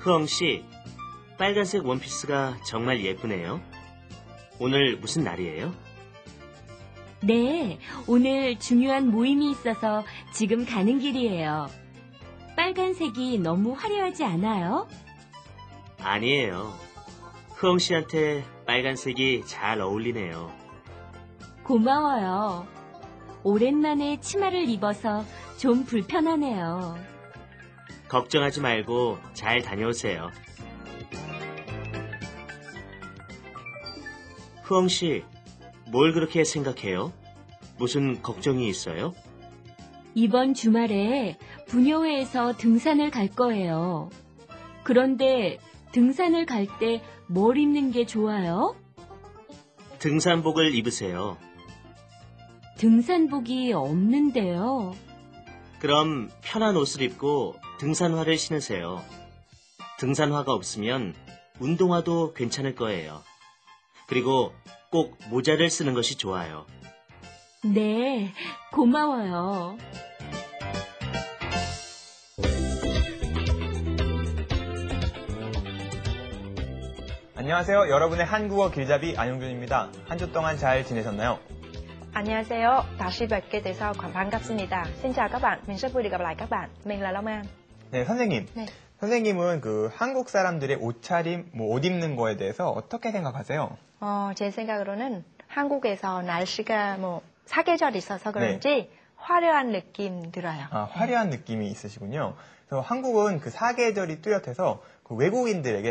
흐엉 씨, 빨간색 원피스가 정말 예쁘네요. 오늘 무슨 날이에요? 네, 오늘 중요한 모임이 있어서 지금 가는 길이에요. 빨간색이 너무 화려하지 않아요? 아니에요. 흐엉 씨한테 빨간색이 잘 어울리네요. 고마워요. 오랜만에 치마를 입어서 좀 불편하네요. 걱정하지 말고 잘 다녀오세요. 흐엉 씨, 뭘 그렇게 생각해요? 무슨 걱정이 있어요? 이번 주말에 부녀회에서 등산을 갈 거예요. 그런데 등산을 갈 때 뭘 입는 게 좋아요? 등산복을 입으세요. 등산복이 없는데요. 그럼 편한 옷을 입고 등산화를 신으세요. 등산화가 없으면 운동화도 괜찮을 거예요. 그리고 꼭 모자를 쓰는 것이 좋아요. 네, 고마워요. 안녕하세요. 여러분의 한국어 길잡이 안용준입니다. 한 주 동안 잘 지내셨나요? 안녕하세요. 다시 뵙게 돼서 반갑습니다. Xin chào các bạn. Mình rất vui được gặp lại các bạn. Mình là Long An. 네, 선생님. 네. 선생님은 한국 사람들의 옷차림, 옷 입는 거에 대해서 어떻게 생각하세요? 제 생각으로는 한국에서 날씨가 사계절이 있어서 그런지 화려한 느낌 들어요. 아, 화려한 느낌이 있으시군요. 그래서 한국은 사계절이 뚜렷해서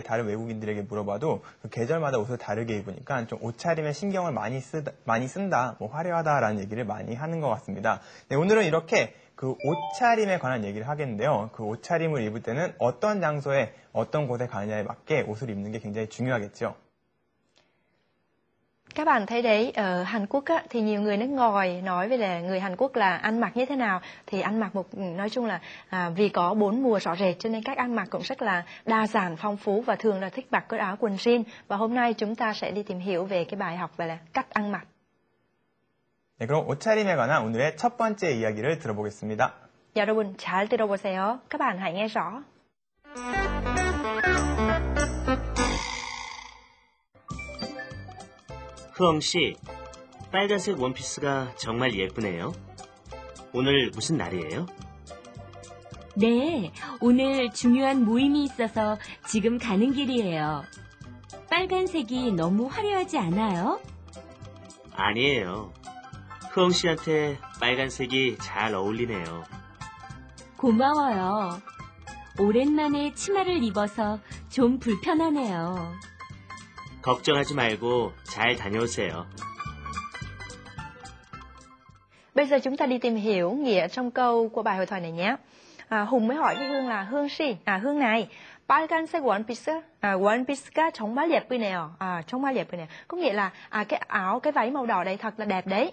다른 외국인들에게 물어봐도 계절마다 옷을 다르게 입으니까 좀 옷차림에 신경을 많이 쓴다, 화려하다라는 얘기를 많이 하는 것 같습니다. 네, 오늘은 이렇게 옷차림에 관한 얘기를 하겠는데요. 옷차림을 입을 때는 어떤 장소에 어떤 곳에 가느냐에 맞게 옷을 입는 게 굉장히 중요하겠죠. Các bạn thấy đấy, ở Hàn Quốc á, thì nhiều người nước ngoài nói về là người Hàn Quốc là ăn mặc như thế nào. Thì ăn mặc nói chung là vì có 4 mùa rõ rệt cho nên cách ăn mặc cũng rất là đa dạng, phong phú và thường là thích mặc cái áo quần jean. Và hôm nay chúng ta sẽ đi tìm hiểu về cái bài học về là cách ăn mặc. 네, 그럼 옷차림에 관한 오늘의 첫 번째 이야기를 들어보겠습니다. 여러분 잘 들어보세요. Các bạn hãy nghe rõ. 흐엉 씨, 빨간색 원피스가 정말 예쁘네요. 오늘 무슨 날이에요? 네, 오늘 중요한 모임이 있어서 지금 가는 길이에요. 빨간색이 너무 화려하지 않아요? 아니에요. 흐엉 씨한테 빨간색이 잘 어울리네요. 고마워요. 오랜만에 치마를 입어서 좀 불편하네요. 걱정하지 말고 잘 다녀오세요. Bây giờ chúng ta đi tìm hiểu nghĩa trong câu của bài hội thoại này nhé. Hùng mới hỏi với Hương là Hương này, 빨간색 원피스가 정말 예쁘네요. 정말 예쁘네요. Có nghĩa là cái váy màu đỏ này thật là đẹp đấy.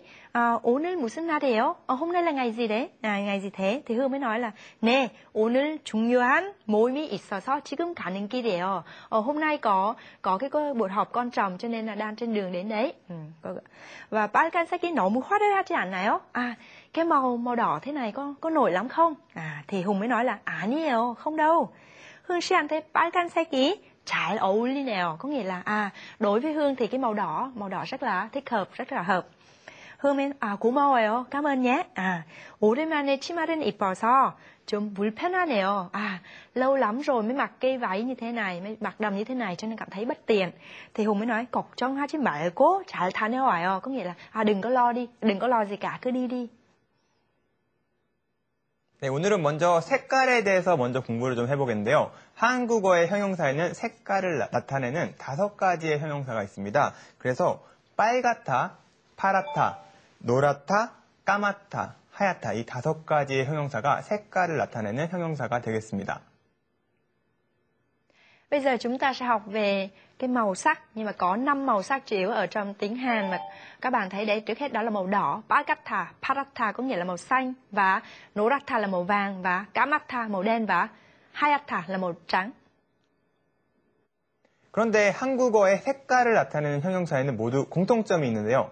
오늘 무슨 날이에요? Hôm nay là ngày gì đấy? Ngày gì thế? Thì Hương mới nói là 네, 오늘 중요한 모임이 있어서 지금 가는 길이에요. Hôm nay có cái buổi họp quan trọng cho nên là đang trên đường đến đấy. Và 빨간색이 너무 화려하지 않나요? Cái màu đỏ thế này có nổi lắm không? Thì Hùng mới nói là 아니에요, không đâu. Hương 씨한테 빨간색이 잘 어울리네요. Có nghĩa là đối với Hương thì cái màu đỏ rất là thích hợp, rất là hợp. Hương mới 고마워요. Cảm ơn nhé. 오랜만에 치마를 입어서 좀 불편하네요. Lâu lắm rồi mới mặc cái váy như thế này, mới mặc đầm như thế này cho nên cảm thấy bất tiện. Thì Hùng mới nói 걱정하지 말고 잘 다녀와요. Có nghĩa là đừng có lo đi, đừng có lo gì cả, cứ đi đi. 네, 오늘은 먼저 색깔에 대해서 먼저 공부를 좀 해보겠는데요. 한국어의 형용사에는 색깔을 나타내는 5가지의 형용사가 있습니다. 그래서 빨갛다, 파랗다, 노랗다, 까맣다, 하얗다 이 5가지의 형용사가 색깔을 나타내는 형용사가 되겠습니다. Bây giờ chúng ta sẽ học về cái màu sắc, nhưng mà có 5 màu sắc chủ yếu ở trong tiếng Hàn mà các bạn thấy đấy. Trước hết đó là màu đỏ, 빨갛다, 파랗다 có nghĩa là màu xanh, và 노랗다 là màu vàng, và 까맣다 màu đen, và 하얗다 là màu trắng. 그런데 한국어의 색깔을 나타내는 형용사에는 모두 공통점이 있는데요.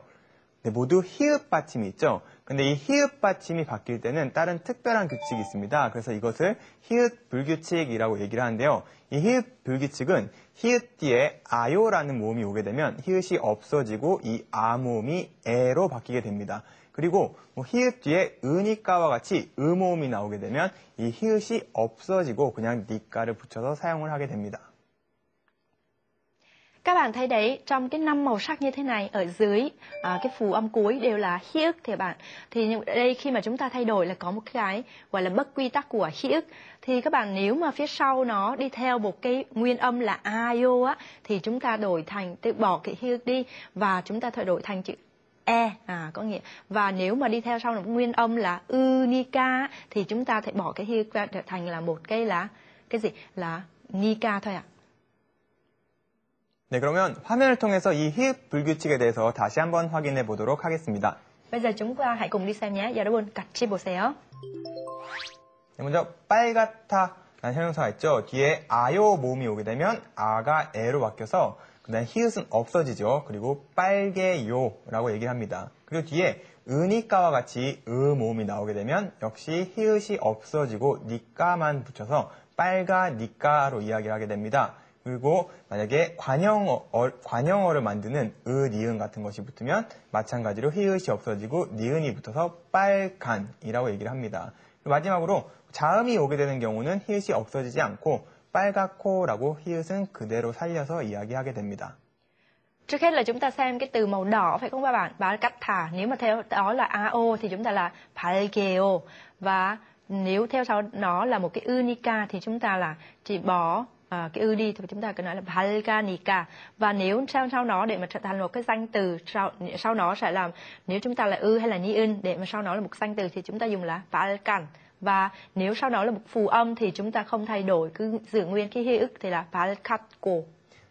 네, 모두 히읗 받침이 있죠. 근데 이 히읗 받침이 바뀔 때는 다른 특별한 규칙이 있습니다. 그래서 이것을 히읗 불규칙이라고 얘기를 하는데요. 이 히읗 불규칙은 히읗 뒤에 아요라는 모음이 오게 되면 히읗이 없어지고 이 아 모음이 에로 바뀌게 됩니다. 그리고 히읗 뒤에 으니까와 같이 모음이 나오게 되면 이 히읗이 없어지고 그냥 니까를 붙여서 사용을 하게 됩니다. Các bạn thấy đấy, trong cái 5 màu sắc như thế này ở dưới cái phù âm cuối đều là hi ức thì bạn. Thì ở đây khi mà chúng ta thay đổi là có một cái gọi là bất quy tắc của hi ức. Thì các bạn nếu mà phía sau nó đi theo một cái nguyên âm là ayo á thì chúng ta đổi thành bỏ cái hi ức đi và chúng ta thay đổi thành chữ e có nghĩa. Và nếu mà đi theo sau một nguyên âm là nika thì chúng ta phải bỏ cái hi ức ra trở thành là một cái là cái gì? Là nika thôi ạ. 네, 그러면 화면을 통해서 이 히읗 불규칙에 대해서 다시 한번 확인해 보도록 하겠습니다. Bây giờ chúng ta hãy cùng đi xem nhé. 여러분 같이 보세요. 네, 먼저 빨갛다라는 형용사가 있죠. 뒤에 아요 모음이 오게 되면 아가 에로 바뀌어서 그다음 히읗은 없어지죠. 그리고 빨개요라고 얘기를 합니다. 그리고 뒤에 으니까와 같이 모음이 나오게 되면 역시 히읗이 없어지고 니까만 붙여서 빨가니까로 이야기를 하게 됩니다. 그리고 만약에 관형어를 만드는 니은 같은 것이 붙으면 마찬가지로 히읗이 없어지고 니은이 붙어서 빨간이라고 얘기를 합니다. 그리고 마지막으로 자음이 오게 되는 경우는 히읗이 없어지지 않고 빨갛고라고 히읗은 그대로 살려서 이야기하게 됩니다. Trước hết là chúng ta xem cái từ màu đỏ phải không các bạn? Và cách thả nếu mà theo đó là ao thì chúng ta là palgeo và nếu theo sau nó là một cái unica thì chúng ta là chỉ bỏ cái ư đi thì chúng ta cần nói là palganika. Và nếu sau nó để mà trở thành một cái danh từ sau nó sẽ làm nếu chúng ta là ư hay là niên để mà sau nó là một danh từ thì chúng ta dùng là palgan. Và nếu sau đó là một phù âm thì chúng ta không thay đổi cứ giữ nguyên cái hi ức thì là palgatko.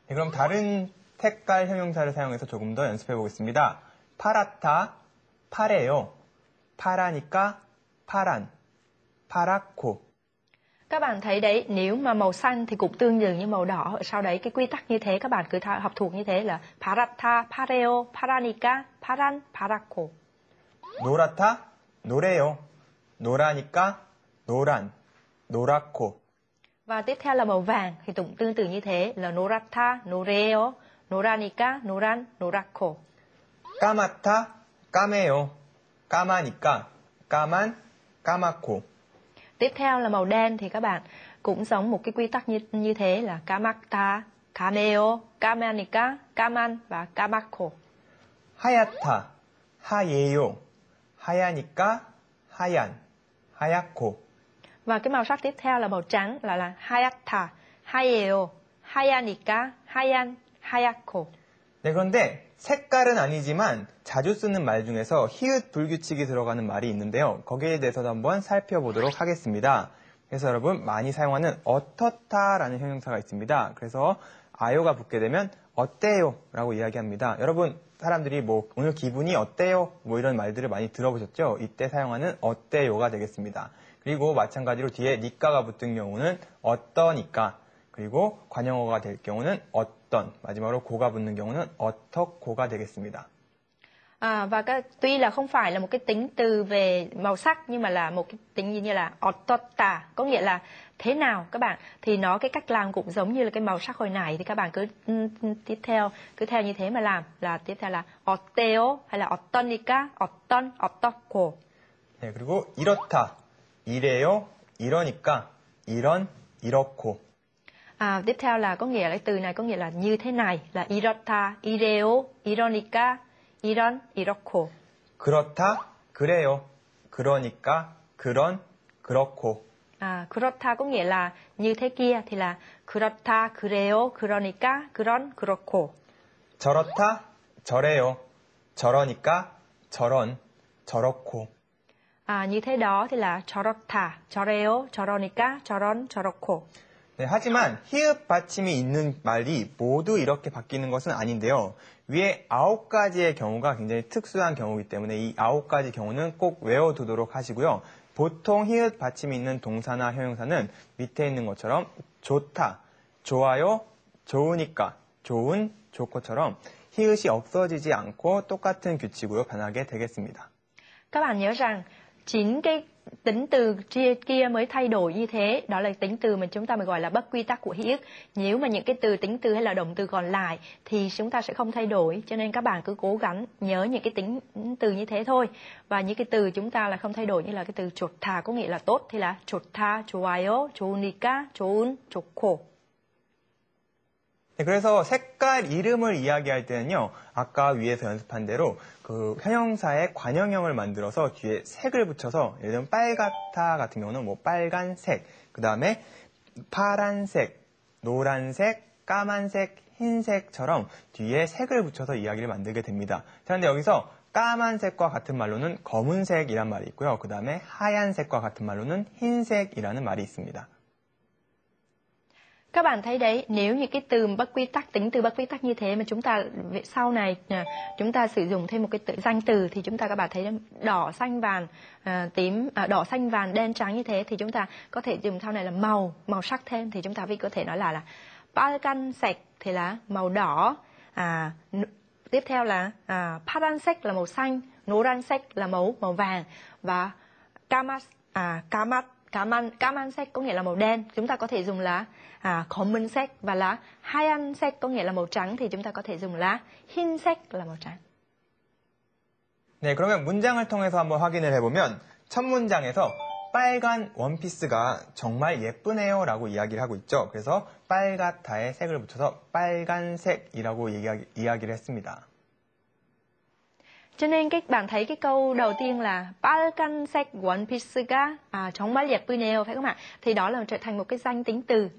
네, 그럼 다른 색깔 형용사를 사용해서 조금 더 연습해 보겠습니다. 파랗다, 파래요. 파라니까 파란, 파랗고. Các bạn thấy đấy, nếu mà màu xanh thì cũng tương tự như màu đỏ. Ở sau đấy cái quy tắc như thế các bạn cứ học thuộc như thế là 파랗다, 파래요, 파라니까, 파란, 파랗고. 노랗다, 노래요. 노라니까 노란, 노랗고. Và tiếp theo là màu vàng thì cũng tương tự như thế là 노랗다, 노래요, 노라니까, 노란, 노랗고. 까맣다, 까매요. 까마니까 까만, 까맣고. Tiếp theo là màu đen thì các bạn cũng giống một cái quy tắc như thế là 까맣다, 까매요, 까마니까, 까만 và 까맣고. 하얗다, 하예요. 하야니까 하얀, 하얗고. Và cái màu sắc tiếp theo là màu trắng là 하얗다, 하예요, 하야니까, 하얀, 하얗고. 네, 그런데 색깔은 아니지만 자주 쓰는 말 중에서 히읗 불규칙이 들어가는 말이 있는데요. 거기에 대해서도 한번 살펴보도록 하겠습니다. 그래서 여러분 많이 사용하는 어떻다라는 형용사가 있습니다. 그래서 아요가 붙게 되면 어때요? 라고 이야기합니다. 여러분 사람들이 뭐 오늘 기분이 어때요? 뭐 이런 말들을 많이 들어보셨죠? 이때 사용하는 어때요가 되겠습니다. 그리고 마찬가지로 뒤에 니까가 붙은 경우는 어떠니까 그리고 관형어가 될 경우는 어떤, 마지막으로 고가 붙는 경우는 어떻고가 되겠습니다. Và tuy là không phải là một cái tính từ về màu sắc nhưng mà là một cái tính như là 어떻다 có nghĩa là thế nào các bạn, thì nó cái cách làm cũng giống như là cái màu sắc hồi nãy thì các bạn tiếp theo cứ theo như thế mà làm là tiếp theo là 어때요 hay là 어떠니까 어떤 어떻고. 네, 그리고 이렇다, 이래요, 이러니까 이런, 이렇고. Tiếp theo là có nghĩa là từ này có nghĩa là như thế này là 이렇다, 이래요, 이러니까 이런, 이렇고. 그렇다, 그래요, 그러니까 그런, 그렇고. 그렇다 có nghĩa là như thế kia thì là 그렇다, 그래요, 그러니까 그런, 그렇고. 저렇다, 저래요, 저러니까 저런, 저렇고. như thế đó thì là 저렇다, 저래요, 저러니까 저런, 저렇고. 네, 하지만 히읗 받침이 있는 말이 모두 이렇게 바뀌는 것은 아닌데요. 위에 9가지의 경우가 굉장히 특수한 경우이기 때문에 이 9가지 경우는 꼭 외워두도록 하시고요. 보통 히읗 받침이 있는 동사나 형용사는 밑에 있는 것처럼 좋다, 좋아요, 좋으니까, 좋은, 좋고처럼 히읗이 없어지지 않고 똑같은 규칙으로 변하게 되겠습니다. Các bạn nhớ rằng 9 cái tính từ kia mới thay đổi như thế, đó là tính từ mà chúng ta mới gọi là bất quy tắc của hí ức. Nếu mà những cái từ tính từ hay là động từ còn lại thì chúng ta sẽ không thay đổi, cho nên các bạn cứ cố gắng nhớ những cái tính từ như thế thôi. Và những cái từ chúng ta là không thay đổi, như là cái từ 좋다 có nghĩa là tốt thì là 좋다, 좋아요, 좋으니까, 좋은, 좋고. 네, 그래서 색깔 이름을 이야기할 때는요, 아까 위에서 연습한 대로 그 형용사의 관형형을 만들어서 뒤에 색을 붙여서, 예를 들면 빨갛다 같은 경우는 뭐 빨간색, 그 다음에 파란색, 노란색, 까만색, 흰색처럼 뒤에 색을 붙여서 이야기를 만들게 됩니다. 자, 근데 여기서 까만색과 같은 말로는 검은색이란 말이 있고요. 그 다음에 하얀색과 같은 말로는 흰색이라는 말이 있습니다. Các bạn thấy đấy, nếu như cái từ bất quy tắc, tính từ bất quy tắc như thế mà chúng ta sau này chúng ta sử dụng thêm một cái danh từ thì các bạn thấy đỏ, xanh, vàng, tím, đỏ, xanh, vàng, đen, trắng như thế thì chúng ta có thể dùng sau này là màu sắc thêm, thì chúng ta có thể nói là 빨간색 thì là màu đỏ, tiếp theo là 파란색 là màu xanh, 노란색 là màu vàng, và 까만색 có nghĩa là màu đen, chúng ta có thể dùng là 검은색, và là 하얀색 có nghĩa là màu trắng thì chúng ta có thể dùng là 흰색 là màu trắng. 네, 그러면 문장을 통해서 한번 확인을 해보면 첫 문장에서 빨간 원피스가 정말 예쁘네요 라고 이야기를 하고 있죠. 그래서 빨갛다에 색을 붙여서 빨간색이라고 이야기를 했습니다. Cho nên các bạn thấy cái câu đầu tiên là 빨간색 원피스가 정말 예쁘네요, phải không ạ? Thì đó là trở thành một cái danh tính từ,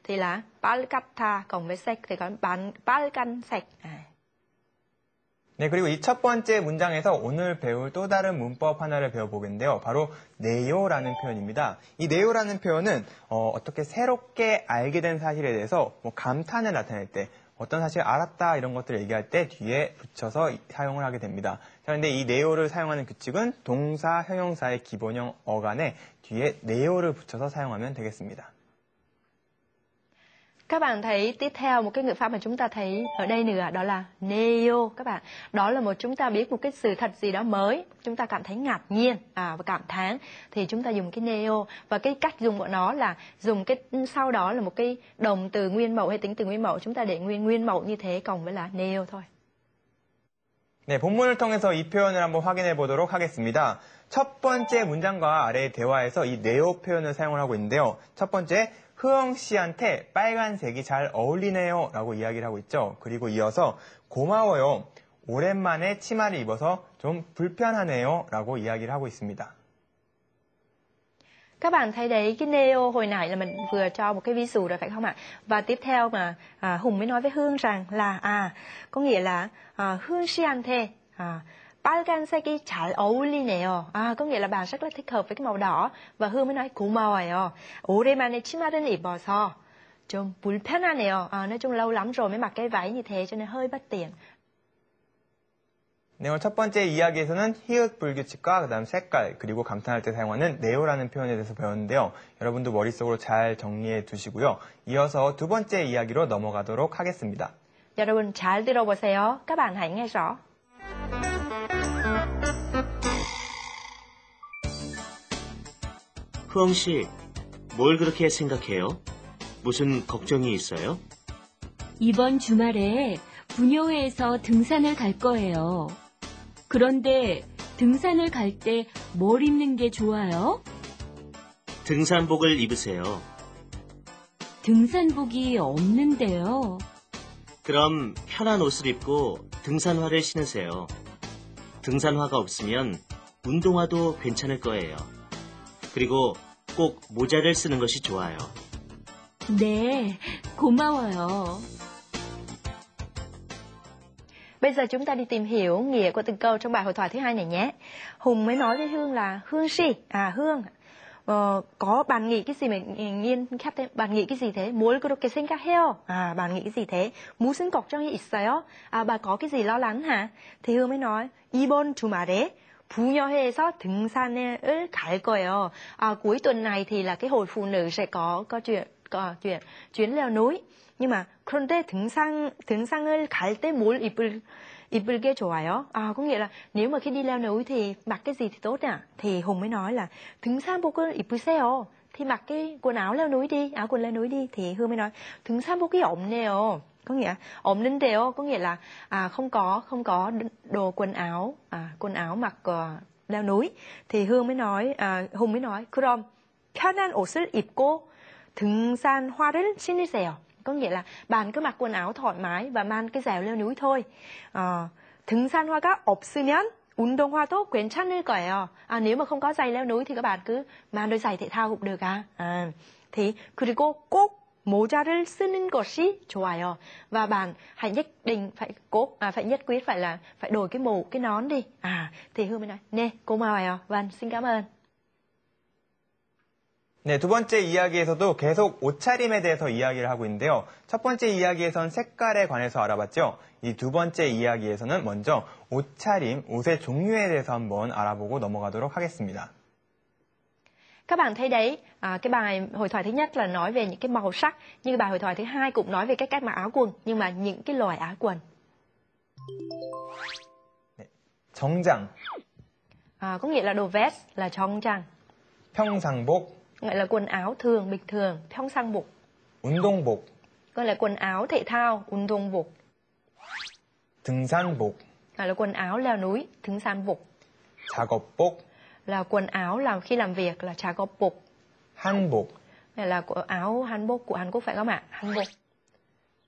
thì là 빨갛다 cộng với 색 thì có 빨간색. 네, 그리고 이 첫 번째 문장에서 오늘 배울 또 다른 문법 하나를 배워보겠는데요. 바로 네요라는 표현입니다. 이 네요라는 표현은 어떻게 새롭게 알게 된 사실에 대해서 뭐 감탄을 나타낼 때, 어떤 사실을 알았다 이런 것들을 얘기할 때 뒤에 붙여서 사용을 하게 됩니다. 자, 근데 이 네요를 사용하는 규칙은 동사, 형용사의 기본형 어간에 뒤에 네요를 붙여서 사용하면 되겠습니다. Các bạn thấy tiếp theo một cái ngữ pháp mà chúng ta thấy ở đây nữa, đó là neo các bạn. Đó là chúng ta biết một cái sự thật gì đó mới, chúng ta cảm thấy ngạc nhiên và cảm thán thì chúng ta dùng cái neo, và cái cách dùng của nó là dùng cái sau đó là một cái động từ nguyên mẫu hay tính từ nguyên mẫu, chúng ta để nguyên mẫu như thế cộng với là neo thôi. 네, 본문을 통해서 이 표현을 한번 확인해 보도록 하겠습니다. 첫 번째 문장과 아래의 대화에서 이 네오 표현을 사용을 하고 있는데요. 첫 번째, 흐엉 씨한테 빨간색이 잘 어울리네요 라고 이야기를 하고 있죠. 그리고 이어서 고마워요. 오랜만에 치마를 입어서 좀 불편하네요 라고 이야기를 하고 있습니다. Các bạn thấy đấy, cái neo hồi nãy là mình vừa cho một cái ví dụ rồi phải không ạ? Và tiếp theo mà Hùng mới nói với Hương rằng là có nghĩa là Hương 씨한테 빨간색이 잘 어울리네요. có nghĩa là bà rất là thích hợp với cái màu đỏ. Và Hương mới nói 고마워요. 오랜만에 치마를 입어서 좀 불편하네요. Nói chung lâu lắm rồi mới mặc cái váy như thế cho nên hơi bất tiện. 네, 오늘 첫 번째 이야기에서는 히읗 불규칙과 그다음 색깔, 그리고 감탄할 때 사용하는 네오라는 표현에 대해서 배웠는데요. 여러분도 머릿속으로 잘 정리해 두시고요. 이어서 두 번째 이야기로 넘어가도록 하겠습니다. 여러분 잘 들어보세요. Các bạn hãy nghe rõ. 흐엉 씨, 뭘 그렇게 생각해요? 무슨 걱정이 있어요? 이번 주말에 부녀회에서 등산을 갈 거예요. 그런데 등산을 갈 때 뭘 입는 게 좋아요? 등산복을 입으세요. 등산복이 없는데요. 그럼 편한 옷을 입고 등산화를 신으세요. 등산화가 없으면 운동화도 괜찮을 거예요. 그리고 꼭 모자를 쓰는 것이 좋아요. 네, 고마워요. Bây giờ chúng ta đi tìm hiểu nghĩa của từng câu trong bài hội thoại thứ hai này nhé. Hùng mới nói với Hương là Hương si, Hương, có bạn nghĩ cái gì mà nghiên khắp thế? Bạn nghĩ cái gì thế? 뭘 그렇게 생각해요? Bạn nghĩ cái gì thế? 무슨 걱정이 있어요? Bà có cái gì lo lắng hả? Thì Hương mới nói 이번 주말에 부녀회에서 등산을 갈 거예요. Cuối tuần này thì là cái hội phụ nữ sẽ có chuyện chuyến leo núi. nhưng mà 그런데 등산을 갈 때 뭘 입을 게 좋아요? Có nghĩa là nếu mà khi đi leo núi thì mặc cái gì thì tốt ạ? Thì Hùng mới nói là 등산복을 입으세요. Thì mặc cái quần áo leo núi đi, áo quần leo núi đi. Thì Hương mới nói 등산복이 없네요. Có nghĩa 없는데요, có nghĩa là không có đồ quần áo mặc leo núi. Thì Hùng mới nói 그럼 편한 옷을 입고 등산화를 신으세요. Có nghĩa là bạn cứ mặc quần áo thoải mái và mang cái giày leo núi thôi. 등산화가 없으면 운동화도 괜찮을 거예요. Nếu mà không có giày leo núi thì các bạn cứ mang đôi giày thể thao cũng được thì 그리고 꼭 모자를 쓰는 것이 좋아요. Và bạn hãy nhất định phải nhất quyết phải đổi cái nón đi. Thì Hương mới nói, 네, 고마워요. Vâng, xin cảm ơn. 네, 두 번째 이야기에서도 계속 옷차림에 대해서 이야기를 하고 있는데요. 첫 번째 이야기에선 색깔에 관해서 알아봤죠. 이 두 번째 이야기에서는 먼저 옷차림, 옷의 종류에 대해서 한번 알아보고 넘어가도록 하겠습니다. Các bạn thấy đấy, cái bài hội thoại thứ nhất là nói về những cái màu sắc, nhưng bài hội thoại thứ hai cũng nói về cái cách mặc áo quần, nhưng mà những cái loại áo quần. 네, 정장. Có nghĩa là đồ vest là 정장. 평상복. Gọi là quần áo thường, bình thường, 평상복. 운동복. Gọi là quần áo thể thao, 운동복. 등산복. Gọi là quần áo leo núi, 등산복. 작업복. Là quần áo khi làm việc là 작업복. 한복. Này là áo hanbok của Hàn Quốc phải không ạ? Hanbok.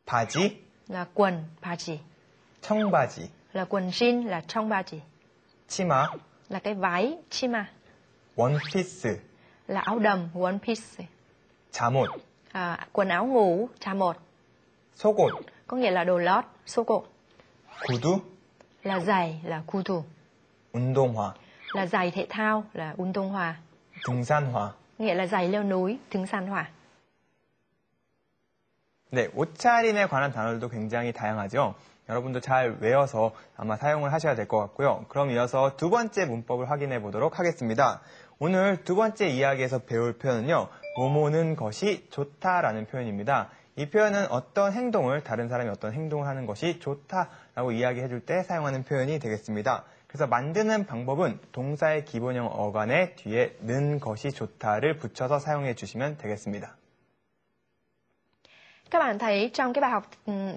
바지. Là quần, 바지. 청바지. Là quần jean là 청바지. 치마. Là cái váy, 치마. 원피스. Là áo đầm, one piece. 잠옷. Quần áo ngủ, 잠옷. 속옷. Có nghĩa là đồ lót, 속옷. 구두. Là giày, là 구두. 운동화. Là giày thể thao, là 운동화. 등산화. Nghĩa là giày leo núi, 등산화. 네, 옷차림에 관한 단어들도 굉장히 다양하죠. 여러분도 잘 외워서 아마 사용을 하셔야 될 것 같고요. 그럼 이어서 두 번째 문법을 확인해 보도록 하겠습니다. 오늘 두 번째 이야기에서 배울 표현은요. 뭐뭐는 것이 좋다라는 표현입니다. 이 표현은 어떤 행동을 다른 사람이 어떤 행동을 하는 것이 좋다라고 이야기해 줄 때 사용하는 표현이 되겠습니다. 그래서 만드는 방법은 동사의 기본형 어간에 뒤에 는 것이 좋다를 붙여서 사용해 주시면 되겠습니다. Các bạn thấy trong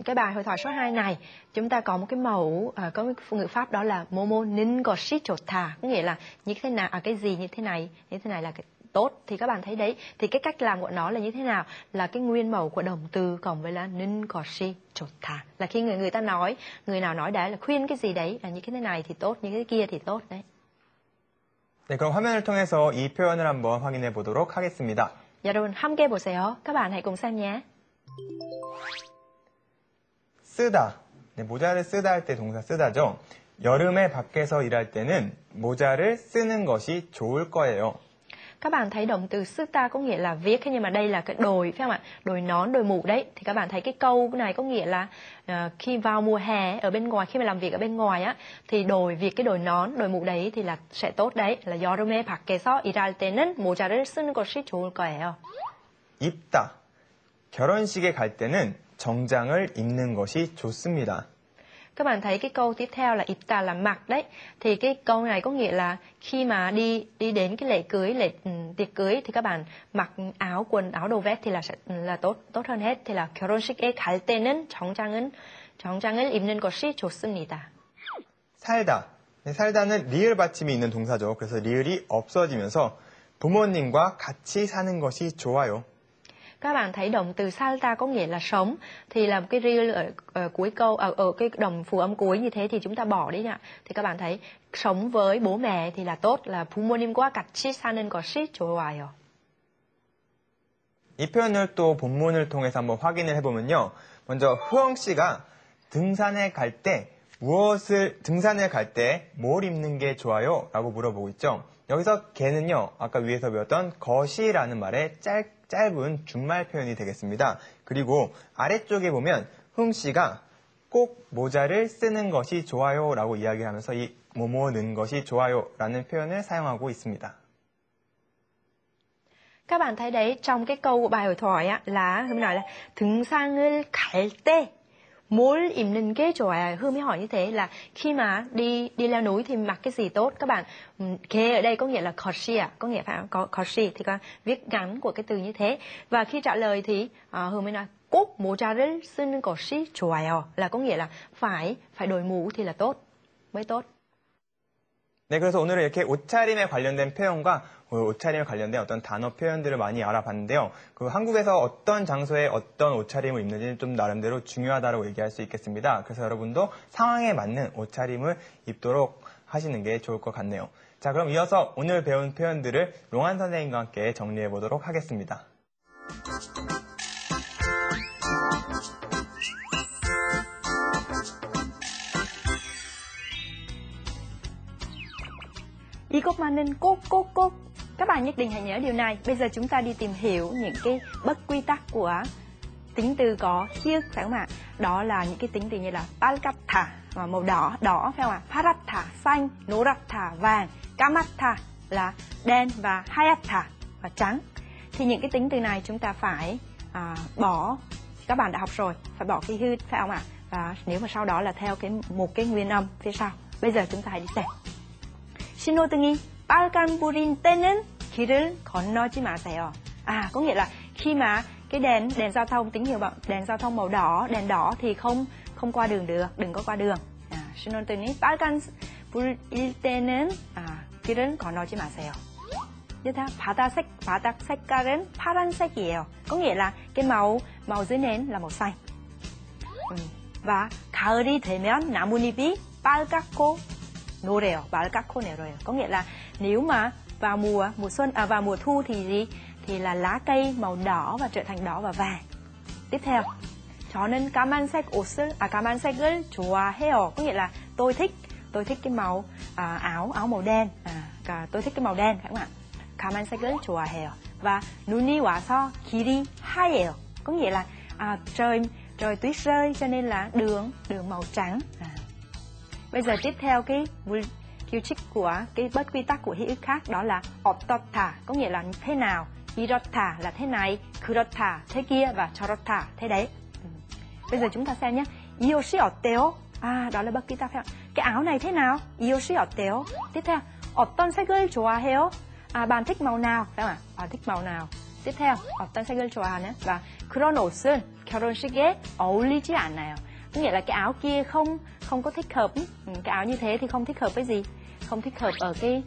cái bài hội thoại số 2 này, chúng ta có một cái mẫu, có một ngữ pháp đó là 뭐뭐는 것이 좋다. Có nghĩa là như thế nào, cái gì như thế này là cái tốt. Thì các bạn thấy đấy, thì cái cách làm của nó là như thế nào? Là cái nguyên mẫu của động từ cộng với là 는 것이 좋다. Là khi người nào nói đấy là khuyên cái gì đấy, là như thế này thì tốt, như thế kia thì tốt đấy. 네, 그럼 화면을 통해서 이 표현을 한번 확인해 보도록 하겠습니다. 여러분 함께 보세요. Các bạn hãy cùng xem nhé. 쓰다. 네, 모자를 쓰다 할 때 동사 쓰다죠. 여름에 밖에서 일할 때는 모자를 쓰는 것이 좋을 거예요. Các bạn thấy động từ 쓰다 có nghĩa là viết, nhưng mà đây là cái đồi, phải không ạ? Đồi nón, đồi mũ đấy. Thì các bạn thấy cái câu này có nghĩa là khi vào mùa hè ở bên ngoài, khi mà làm việc ở bên ngoài á, thì việc cái đồi nón, đồi mũ đấy thì là sẽ tốt đấy. Là 여름에 밖에서 일할 때는 모자를 쓰는 것이 좋을 거예요. 입다. 결혼식에 갈 때는 정장을 입는 것이 좋습니다. Các bạn thấy cái câu tiếp theo là 입다 là mặc đấy. Thì cái câu này có nghĩa là khi mà đi đến cái lễ cưới, tiệc cưới thì các bạn mặc quần áo đồ vest thì là tốt hơn hết. Thì là 결혼식에 갈 때는 정장을 입는 것이 좋습니다. 살다. 네, 살다는 리을 받침이 있는 동사죠. 그래서 리을이 없어지면서 부모님과 같이 사는 것이 좋아요. Các bạn thấy động từ salta có nghĩa là sống, thì là một cái real ở cuối câu, ở cái đồng phụ âm cuối như thế thì chúng ta bỏ đi ạ. Thì các bạn thấy sống với bố mẹ thì là tốt, là 부모님과 같이 사는 것이 좋아요. 이 표현을 또 본문을 통해서 한번 확인을 해보면요. 먼저 흐엉 씨가 등산에 갈 때 뭘 입는 게 좋아요? 라고 물어보고 있죠. 여기서 걔는요, 아까 위에서 배웠던 것이라는 말의 짧은 준말 표현이 되겠습니다. 그리고 아래쪽에 보면 흥 씨가 꼭 모자를 쓰는 것이 좋아요 라고 이야기하면서 이 뭐뭐는 것이 좋아요 라는 표현을 사용하고 있습니다. Các bạn thấy đấy, trong cái câu của bài hội thoại á, là Hương nói là 등산을 갈 때 뭘 입는 게 좋아요. Hương mới hỏi như thế là khi mà đi leo núi thì mặc cái gì tốt? Các bạn, 게 ở đây có nghĩa là 것이, có nghĩa phải có 것이, thì con viết ngắn của cái từ như thế. Và khi trả lời thì Hương mới nói 꼭 모자를 쓰는 것이 좋아요. Là có nghĩa là phải đội mũ thì là tốt, mới tốt. 네, 그래서 오늘은 이렇게 옷차림에 관련된 표현과 옷차림에 관련된 어떤 단어 표현들을 많이 알아봤는데요. 그 한국에서 어떤 장소에 어떤 옷차림을 입는지는 좀 나름대로 중요하다고 얘기할 수 있겠습니다. 그래서 여러분도 상황에 맞는 옷차림을 입도록 하시는 게 좋을 것 같네요. 자, 그럼 이어서 오늘 배운 표현들을 롱한 선생님과 함께 정리해 보도록 하겠습니다. 이것만은 꼭. Các bạn nhất định hãy nhớ điều này. Bây giờ chúng ta đi tìm hiểu những cái bất quy tắc của tính từ có hiếc, phải không ạ? Đó là những cái tính từ như là 빨갛다, màu đỏ, phải không ạ? 파랗다, xanh, 노랗다, vàng, 까맣다 là đen và 하얗다 và trắng. Thì những cái tính từ này chúng ta phải bỏ, các bạn đã học rồi, phải bỏ cái hư, phải không ạ? Và nếu mà sau đó là theo một cái nguyên âm phía sau. Bây giờ chúng ta hãy đi xem. 신호등이 빨간불인 때는 길을 건너지 마세요. Có nghĩa là khi mà cái đèn giao thông, tín hiệu đèn giao thông màu đỏ, đèn đỏ thì không qua đường được, đừng có qua đường. 신호등이 빨간불일 때는 길을 건너지 마세요. Tiếp theo, 바닥 색깔은 파란색이에요. Có nghĩa là cái màu dưới nến là màu xanh. Và 가을이 되면 나뭇잎이 빨갛고 노래요, 빨갛고 노래요. Có nghĩa là nếu mà vào mùa xuân, vào mùa thu thì gì? Thì là lá cây màu đỏ và trở thành đỏ và vàng. Tiếp theo, 저는 까만색을 좋아해요. Có nghĩa là tôi thích cái màu áo màu đen. Tôi thích cái màu đen, phải không ạ? 까만색을 좋아해요. Và 눈이 와서 길이 하얘요. Có nghĩa là trời tuyết rơi cho nên là đường màu trắng. Bây giờ tiếp theo cái 규칙 của cái bất quy tắc của hí ức khác, đó là 어떻다, có nghĩa là thế nào, 이렇다 là thế này, 그렇다 thế kia và 저렇다 thế đấy. Bây giờ chúng ta xem nhé. 이 옷이 어때요? Đó là bất quy tắc. Cái áo này thế nào? 이 옷이 어때요? Tiếp theo, 어떤 색을 좋아해요? Bạn thích màu nào? Phải không ạ? Bạn thích màu nào? Tiếp theo, 어떤 색을 좋아하냐? Và 그런 옷은 결혼식에 어울리지 않아요. Có nghĩa là cái áo kia không có thích hợp. Cái áo như thế thì không thích hợp với gì? Không thích hợp ở cái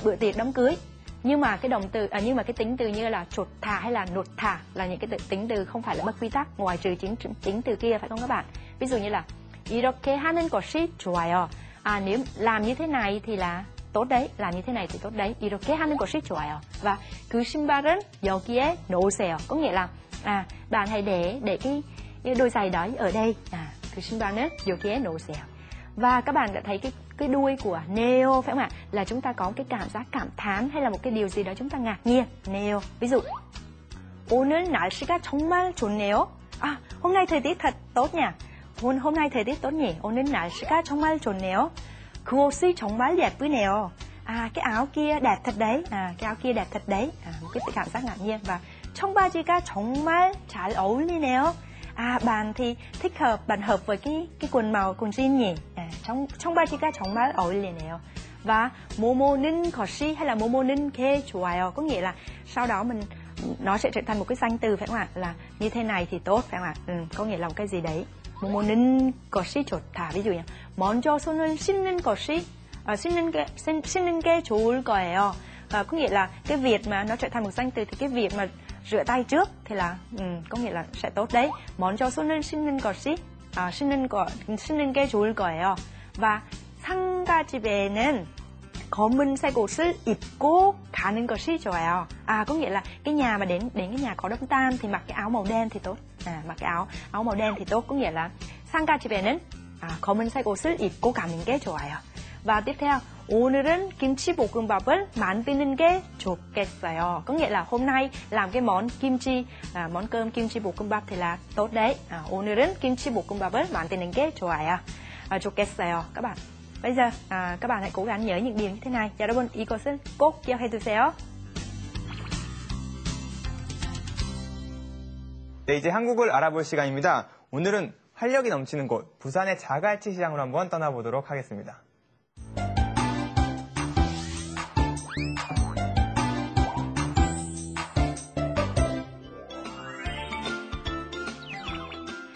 bữa tiệc đám cưới. Nhưng mà cái động từ nhưng mà cái tính từ như là chột thả hay là nột thả là những cái tính từ không phải là bất quy tắc, ngoài trừ tính từ kia, phải không các bạn? Ví dụ như là 이렇게 하는 것이 좋아요. Nếu làm như thế này thì là tốt đấy, làm như thế này thì tốt đấy. 이렇게 하는 것이 좋아요. Và 그 신발은 여기에 놓으세요. Có nghĩa là bạn hãy để cái đôi giày đó ở đây. 그 신발은 여기에 놓으세요. Và các bạn đã thấy cái đuôi của neo, phải không ạ? Là chúng ta có cái cảm giác cảm thán hay là một cái điều gì đó chúng ta ngạc nhiên. Neo. Ví dụ, 오늘 날씨가 정말 좋네요. Hôm nay thời tiết thật tốt nhỉ. hôm nay thời tiết tốt nhỉ. 오늘 날씨가 정말 좋네요. 그 옷이 정말 예쁘네요. Cái áo kia đẹp thật đấy. Cái áo kia đẹp thật đấy. Một cái cảm giác ngạc nhiên. Và 청바지가 정말 잘 어울리네요. Bạn thì thích hợp, bạn hợp với cái quần jean nhỉ. 청바지가 정말 어울리네요. Và 모모는 것이 hay là 모모는 게 좋아요. Có nghĩa là sau đó nó sẽ trở thành một cái danh từ, phải không ạ? Là như thế này thì tốt, phải không ạ? Có nghĩa là một cái gì đấy. 모모는 것이 좋다. ví dụ như 먼저 손을 씻는 게 좋을 거예요. Có nghĩa là cái việc mà nó trở thành một danh từ thì cái việc mà rửa tay trước thì là có nghĩa là sẽ tốt đấy. 먼저 손을 씻는 게 좋을 거예요. và 상가집에는 검은색 옷을 입고 가는 것이 좋아요. Có nghĩa là cái nhà mà đến cái nhà có đống than thì mặc cái áo màu đen thì tốt. Mặc cái áo màu đen thì tốt. Có nghĩa là 상가집에는 검은색 옷을 입고 가는 게 좋아요. Và tiếp theo, 오늘은 김치볶음밥을 만드는 게 좋겠어요. Có nghĩa là hôm nay làm cái món kimchi, món cơm 김치볶음밥 thì là tốt đấy. 오늘은 김치볶음밥을 만드는 게 좋아요. 좋겠어요. Các bạn. Bây giờ các bạn hãy cố gắng nhớ những điều như thế này. 여러분 이것을 꼭 기억해 두세요. 네, 이제 한국을 알아볼 시간입니다. 오늘은 활력이 넘치는 곳, 부산의 자갈치 시장으로 한번 떠나보도록 하겠습니다.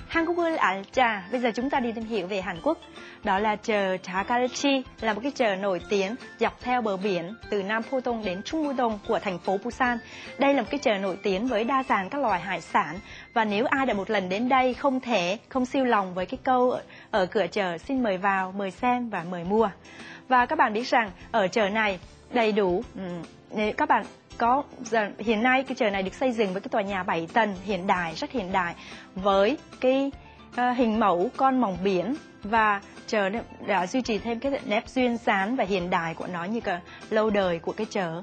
Hangul Alcha, bây giờ chúng ta đi tìm hiểu về Hàn Quốc. Đó là chợ Jagalchi, là một cái chợ nổi tiếng dọc theo bờ biển từ Nam Pudong đến Trung Pudong của thành phố Busan. Đây là một cái chợ nổi tiếng với đa dạng các loài hải sản. Và nếu ai đã một lần đến đây không siêu lòng với cái câu ở cửa chợ xin mời vào, mời xem và mời mua. Và các bạn biết rằng ở chợ này đầy đủ, nếu các bạn có hiện nay cái chợ này được xây dựng với cái tòa nhà 7 tầng hiện đại, rất hiện đại, với cái hình mẫu con mòng biển, và chợ đã duy trì thêm cái nét duyên dáng và hiện đại của nó như cả lâu đời của cái chợ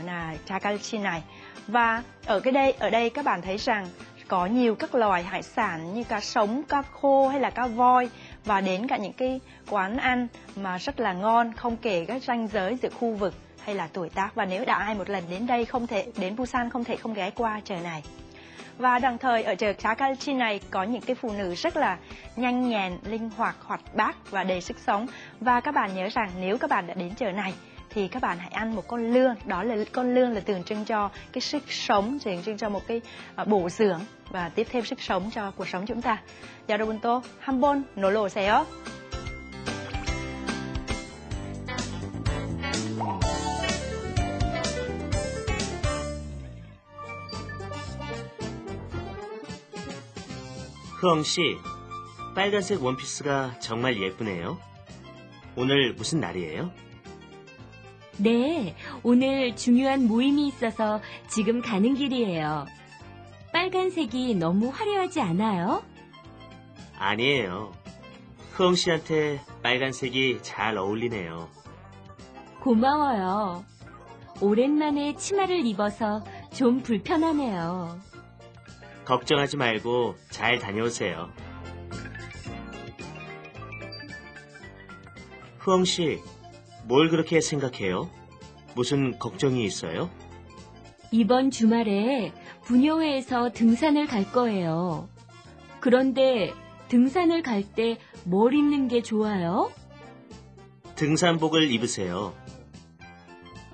này Jagalchi này. Và ở đây các bạn thấy rằng có nhiều các loài hải sản như cá sống, cá khô hay là cá voi, và đến cả những cái quán ăn mà rất là ngon, không kể các ranh giới giữa khu vực hay là tuổi tác. Và nếu đã ai một lần đến đây đến Busan không thể không ghé qua chợ này. Và đồng thời ở chợ Jagalchi này có những cái phụ nữ rất là nhanh nhẹn, linh hoạt, hoạt bát và đầy sức sống. Và các bạn nhớ rằng nếu các bạn đã đến chợ này thì các bạn hãy ăn một con lươn. Đó là con lươn là tượng trưng cho cái sức sống, tượng trưng cho một cái bổ dưỡng và tiếp thêm sức sống cho cuộc sống chúng ta. 여러분도 한번 놀러 오세요. 흐엉 씨, 빨간색 원피스가 정말 예쁘네요. 오늘 무슨 날이에요? 네, 오늘 중요한 모임이 있어서 지금 가는 길이에요. 빨간색이 너무 화려하지 않아요? 아니에요. 흐엉 씨한테 빨간색이 잘 어울리네요. 고마워요. 오랜만에 치마를 입어서 좀 불편하네요. 걱정하지 말고 잘 다녀오세요. 흐엉 씨, 뭘 그렇게 생각해요? 무슨 걱정이 있어요? 이번 주말에 부녀회에서 등산을 갈 거예요. 그런데 등산을 갈 때 뭘 입는 게 좋아요? 등산복을 입으세요.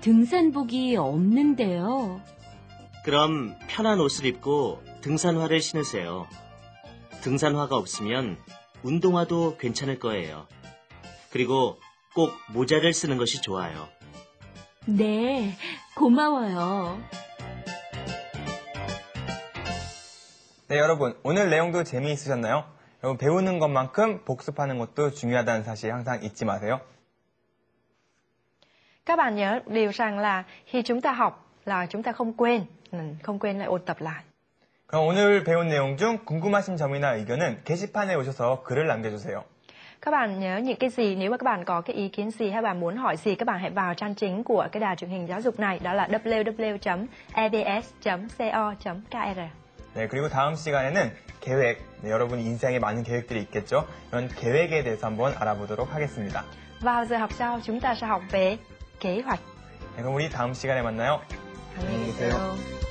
등산복이 없는데요. 그럼 편한 옷을 입고 등산화를 신으세요. 등산화가 없으면 운동화도 괜찮을 거예요. 그리고 꼭 모자를 쓰는 것이 좋아요. 네, 고마워요. 네, 여러분, 오늘 내용도 재미있으셨나요? 여러분, 배우는 것만큼 복습하는 것도 중요하다는 사실 항상 잊지 마세요. Các bạn nhớ điều rằng là khi chúng ta học là chúng ta không quên lại ôn tập lại. 그럼 오늘 배운 내용 중 궁금하신 점이나 의견은 게시판에 오셔서 글을 남겨주세요. Các bạn nhớ những cái gì, nếu mà các bạn có cái ý kiến gì hay bạn muốn hỏi gì, các bạn hãy vào trang chính của cái đài truyền hình giáo dục này, đó là www.ebs.co.kr. 네, 그리고 다음 시간에는 계획, 네, 여러분 인생에 많은 계획들이 있겠죠? 이런 계획에 대해서 한번 알아보도록 하겠습니다. Vào giờ học sau chúng ta sẽ học về kế hoạch. 네, 그럼 우리 다음 시간에 만나요. 안녕히 계세요.